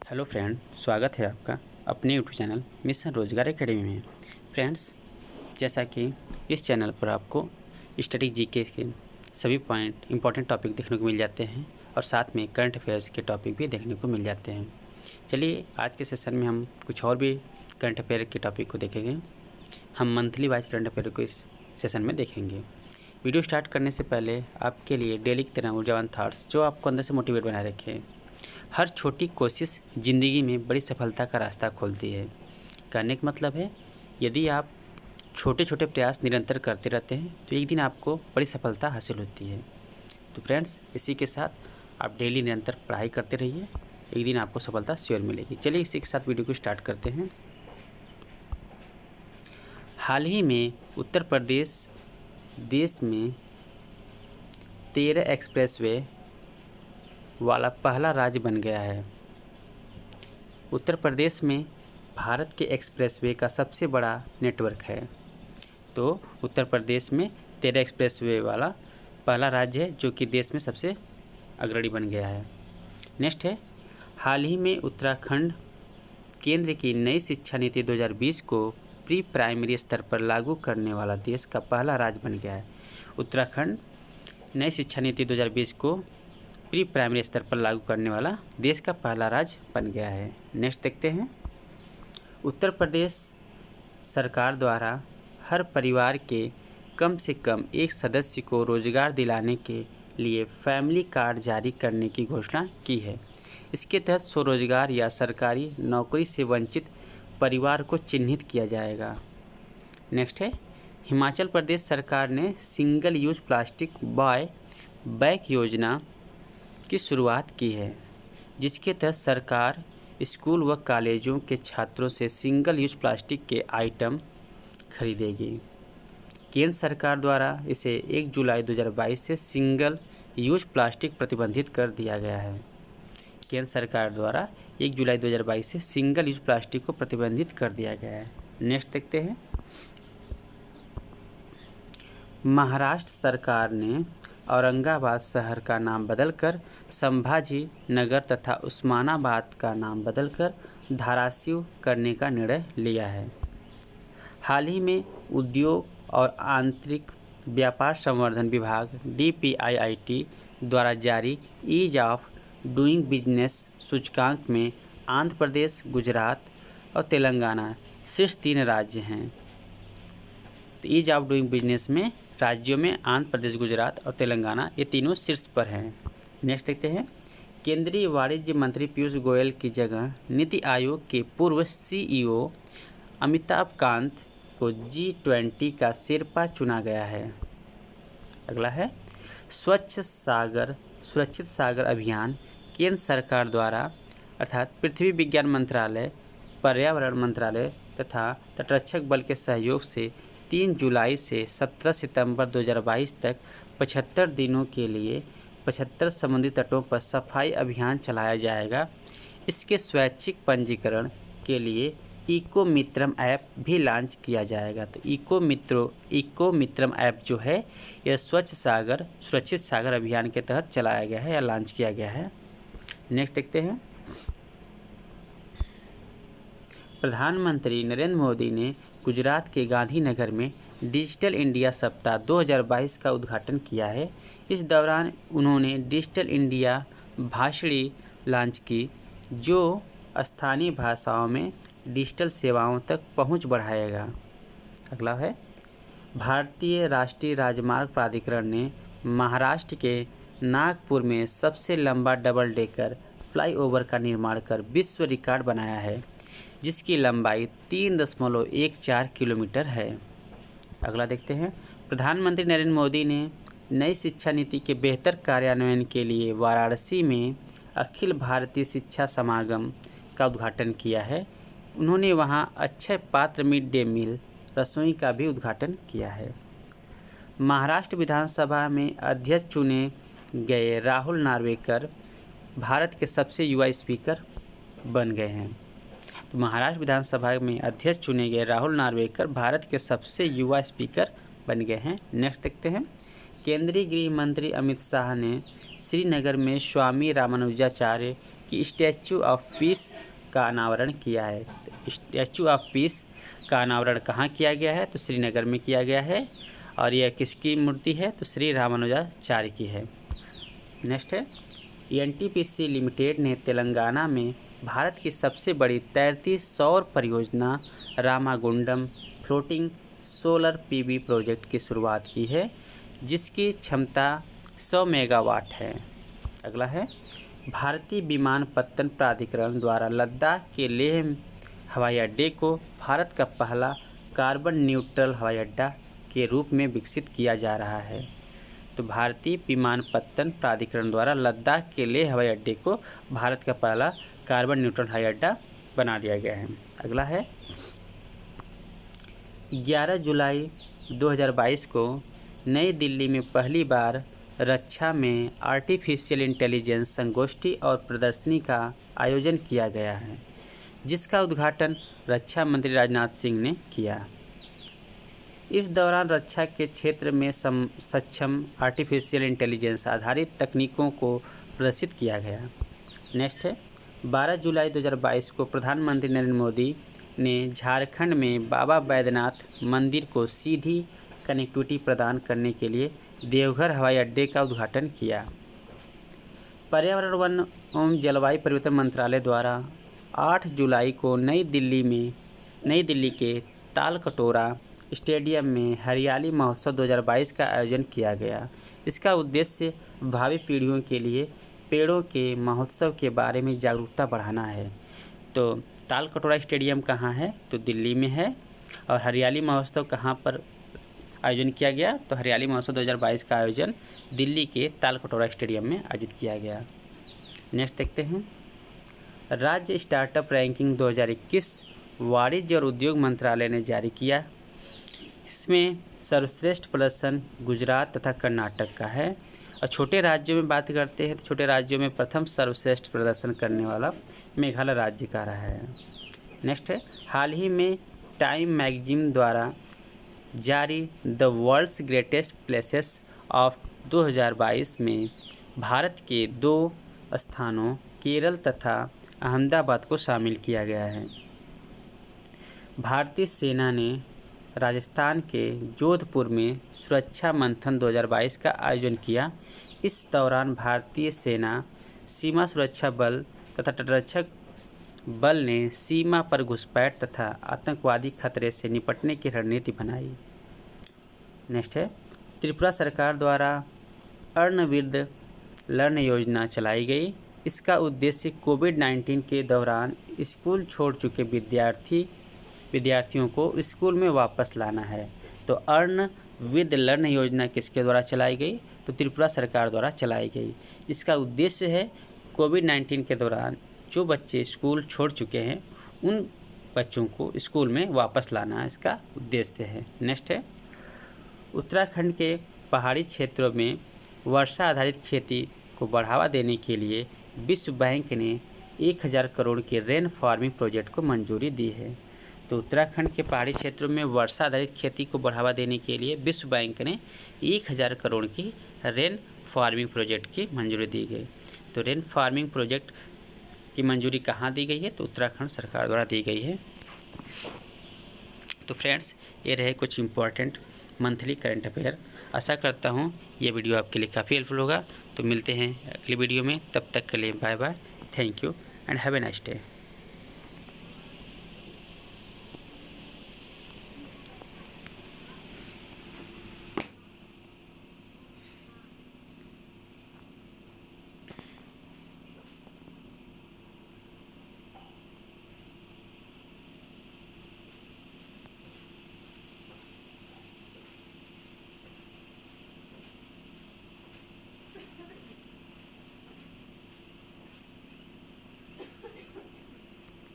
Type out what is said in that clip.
Hello friend, स्वागत है आपका अपने यूट्यूब चैनल मिशन रोजगार एकेडमी में। फ्रेंड्स, जैसा कि इस चैनल पर आपको स्टडी जीके के सभी पॉइंट इंपॉर्टेंट टॉपिक देखने को मिल जाते हैं और साथ में करंट अफेयर्स के टॉपिक भी देखने को मिल जाते हैं। चलिए आज के सेशन में हम कुछ और भी करंट अफेयर के टॉपिक को देखेंगे। हम मंथली वाइज करंट अफेयर को इस सेशन में देखेंगे। वीडियो स्टार्ट करने से पहले आपके लिए डेली की तरह ऊर्जावान थॉट्स जो आपको अंदर से मोटिवेट बनाए रखें। हर छोटी कोशिश ज़िंदगी में बड़ी सफलता का रास्ता खोलती है। कहने का मतलब है, यदि आप छोटे छोटे प्रयास निरंतर करते रहते हैं तो एक दिन आपको बड़ी सफलता हासिल होती है। तो फ्रेंड्स, इसी के साथ आप डेली निरंतर पढ़ाई करते रहिए, एक दिन आपको सफलता श्योर मिलेगी। चलिए इसी के साथ वीडियो को स्टार्ट करते हैं। हाल ही में उत्तर प्रदेश देश में 13 एक्सप्रेसवे वाला पहला राज्य बन गया है। उत्तर प्रदेश में भारत के एक्सप्रेसवे का सबसे बड़ा नेटवर्क है। तो उत्तर प्रदेश में 13 एक्सप्रेसवे वाला पहला राज्य है जो कि देश में सबसे अग्रणी बन गया है। नेक्स्ट है, हाल ही में उत्तराखंड केंद्र की नई शिक्षा नीति 2020 को प्री प्राइमरी स्तर पर लागू करने वाला देश का पहला राज्य बन गया है। उत्तराखंड नई शिक्षा नीति 2020 को प्री प्राइमरी स्तर पर लागू करने वाला देश का पहला राज्य बन गया है। नेक्स्ट देखते हैं, उत्तर प्रदेश सरकार द्वारा हर परिवार के कम से कम एक सदस्य को रोजगार दिलाने के लिए फैमिली कार्ड जारी करने की घोषणा की है। इसके तहत स्वरोजगार या सरकारी नौकरी से वंचित परिवार को चिन्हित किया जाएगा। नेक्स्ट है, हिमाचल प्रदेश सरकार ने single use plastic buy back योजना की शुरुआत की है, जिसके तहत सरकार स्कूल व कॉलेजों के छात्रों से सिंगल यूज प्लास्टिक के आइटम खरीदेगी। केंद्र सरकार द्वारा इसे 1 जुलाई 2022 से सिंगल यूज प्लास्टिक प्रतिबंधित कर दिया गया है। केंद्र सरकार द्वारा 1 जुलाई 2022 से सिंगल यूज प्लास्टिक को प्रतिबंधित कर दिया गया है। नेक्स्ट देखते हैं, महाराष्ट्र सरकार ने औरंगाबाद शहर का नाम बदलकर संभाजी नगर तथा उस्मानाबाद का नाम बदलकर धाराशिव करने का निर्णय लिया है। हाल ही में उद्योग और आंतरिक व्यापार संवर्धन विभाग DPIIT द्वारा जारी ईज ऑफ डूइंग बिजनेस सूचकांक में आंध्र प्रदेश, गुजरात और तेलंगाना शीर्ष 3 राज्य हैं। तो ईज ऑफ डूइंग बिजनेस में राज्यों में आंध्र प्रदेश, गुजरात और तेलंगाना ये तीनों शीर्ष पर हैं। नेक्स्ट देखते हैं, केंद्रीय वाणिज्य मंत्री पीयूष गोयल की जगह नीति आयोग के पूर्व CEO अमिताभ कांत को G20 का शेरपा चुना गया है। अगला है, स्वच्छ सागर सुरक्षित सागर अभियान केंद्र सरकार द्वारा अर्थात पृथ्वी विज्ञान मंत्रालय, पर्यावरण मंत्रालय तथा तटरक्षक बल के सहयोग से 3 जुलाई से 17 सितंबर 2022 तक 75 दिनों के लिए 75 समुद्री तटों पर सफाई अभियान चलाया जाएगा। इसके स्वैच्छिक पंजीकरण के लिए इको मित्रम ऐप भी लॉन्च किया जाएगा। तो इको मित्रम ऐप जो है यह स्वच्छ सागर सुरक्षित सागर अभियान के तहत चलाया गया है या लॉन्च किया गया है। नेक्स्ट देखते हैं, प्रधानमंत्री नरेंद्र मोदी ने गुजरात के गांधीनगर में डिजिटल इंडिया सप्ताह 2022 का उद्घाटन किया है। इस दौरान उन्होंने डिजिटल इंडिया भाषणी लॉन्च की, जो स्थानीय भाषाओं में डिजिटल सेवाओं तक पहुंच बढ़ाएगा। अगला है, भारतीय राष्ट्रीय राजमार्ग प्राधिकरण ने महाराष्ट्र के नागपुर में सबसे लंबा डबल डेकर फ्लाईओवर का निर्माण कर विश्व रिकॉर्ड बनाया है, जिसकी लंबाई 3.14 किलोमीटर है। अगला देखते हैं, प्रधानमंत्री नरेंद्र मोदी ने नई शिक्षा नीति के बेहतर कार्यान्वयन के लिए वाराणसी में अखिल भारतीय शिक्षा समागम का उद्घाटन किया है। उन्होंने वहां अक्षय पात्र मिड डे मील रसोई का भी उद्घाटन किया है। महाराष्ट्र विधानसभा में अध्यक्ष चुने गए राहुल नार्वेकर भारत के सबसे युवा स्पीकर बन गए हैं। तो महाराष्ट्र विधानसभा में अध्यक्ष चुने गए राहुल नार्वेकर भारत के सबसे युवा स्पीकर बन गए हैं। नेक्स्ट देखते हैं, केंद्रीय गृह मंत्री अमित शाह ने श्रीनगर में स्वामी रामानुजाचार्य की स्टैचू ऑफ पीस का अनावरण किया है। तो स्टैचू ऑफ पीस का अनावरण कहाँ किया गया है? तो श्रीनगर में किया गया है। और यह किसकी मूर्ति है? तो श्री रामानुजाचार्य की है। नेक्स्ट है, एनटीपीसी लिमिटेड ने तेलंगाना में भारत की सबसे बड़ी तैरती सौर परियोजना Ramagundam floating solar PV project की शुरुआत की है, जिसकी क्षमता 100 मेगावाट है। अगला है, भारतीय विमानपत्तन प्राधिकरण द्वारा लद्दाख के लेह हवाई अड्डे को भारत का पहला कार्बन न्यूट्रल हवाई अड्डा के रूप में विकसित किया जा रहा है। तो भारतीय विमानपत्तन प्राधिकरण द्वारा लद्दाख के लेह हवाई अड्डे को भारत का पहला कार्बन न्यूट्रल हवाई अड्डा बना दिया गया है। अगला है, 11 जुलाई 2022 को नई दिल्ली में पहली बार रक्षा में आर्टिफिशियल इंटेलिजेंस संगोष्ठी और प्रदर्शनी का आयोजन किया गया है, जिसका उद्घाटन रक्षा मंत्री राजनाथ सिंह ने किया। इस दौरान रक्षा के क्षेत्र में सक्षम आर्टिफिशियल इंटेलिजेंस आधारित तकनीकों को प्रदर्शित किया गया। नेक्स्ट है, 12 जुलाई 2022 को प्रधानमंत्री नरेंद्र मोदी ने झारखंड में बाबा बैद्यनाथ मंदिर को सीधी कनेक्टिविटी प्रदान करने के लिए देवघर हवाई अड्डे का उद्घाटन किया। पर्यावरण वन एवं जलवायु परिवर्तन मंत्रालय द्वारा 8 जुलाई को नई दिल्ली के तालकटोरा स्टेडियम में हरियाली महोत्सव 2022 का आयोजन किया गया। इसका उद्देश्य भावी पीढ़ियों के लिए पेड़ों के महोत्सव के बारे में जागरूकता बढ़ाना है। तो तालकटोरा स्टेडियम कहाँ है? तो दिल्ली में है। और हरियाली महोत्सव कहाँ पर आयोजन किया गया? तो हरियाली महोत्सव 2022 का आयोजन दिल्ली के तालकटोरा स्टेडियम में आयोजित किया गया। नेक्स्ट देखते हैं, राज्य स्टार्टअप रैंकिंग 2021 वाणिज्य और उद्योग मंत्रालय ने जारी किया। इसमें सर्वश्रेष्ठ प्रदर्शन गुजरात तथा कर्नाटक का है। और छोटे राज्यों में बात करते हैं तो छोटे राज्यों में प्रथम सर्वश्रेष्ठ प्रदर्शन करने वाला मेघालय राज्य का रहा है। नेक्स्ट है, हाल ही में टाइम मैगजीन द्वारा जारी the world's greatest places of 2022 में भारत के 2 स्थानों केरल तथा अहमदाबाद को शामिल किया गया है। भारतीय सेना ने राजस्थान के जोधपुर में सुरक्षा मंथन 2022 का आयोजन किया। इस दौरान भारतीय सेना, सीमा सुरक्षा बल तथा तटरक्षक बल ने सीमा पर घुसपैठ तथा आतंकवादी खतरे से निपटने की रणनीति बनाई। नेक्स्ट है, त्रिपुरा सरकार द्वारा अर्णविद्द लर्न योजना चलाई गई। इसका उद्देश्य कोविड-19 के दौरान स्कूल छोड़ चुके विद्यार्थियों को स्कूल में वापस लाना है। तो अर्न विद लर्न योजना किसके द्वारा चलाई गई? तो त्रिपुरा सरकार द्वारा चलाई गई। इसका उद्देश्य है कोविड-19 के दौरान जो बच्चे स्कूल छोड़ चुके हैं उन बच्चों को स्कूल में वापस लाना इसका उद्देश्य है। नेक्स्ट है, उत्तराखंड के पहाड़ी क्षेत्रों में वर्षा आधारित खेती को बढ़ावा देने के लिए विश्व बैंक ने 1000 करोड़ के रेन फार्मिंग प्रोजेक्ट को मंजूरी दी है। तो उत्तराखंड के पहाड़ी क्षेत्रों में वर्षा आधारित खेती को बढ़ावा देने के लिए विश्व बैंक ने 1000 करोड़ की रेन फार्मिंग प्रोजेक्ट की मंजूरी दी गई। तो रेन फार्मिंग प्रोजेक्ट की मंजूरी कहाँ दी गई है? तो उत्तराखंड सरकार द्वारा दी गई है। तो फ्रेंड्स, ये रहे कुछ इम्पोर्टेंट मंथली करंट अफेयर। आशा करता हूँ ये वीडियो आपके लिए काफ़ी हेल्पफुल होगा। तो मिलते हैं अगली वीडियो में, तब तक के लिए bye bye, thank you and have a nice day.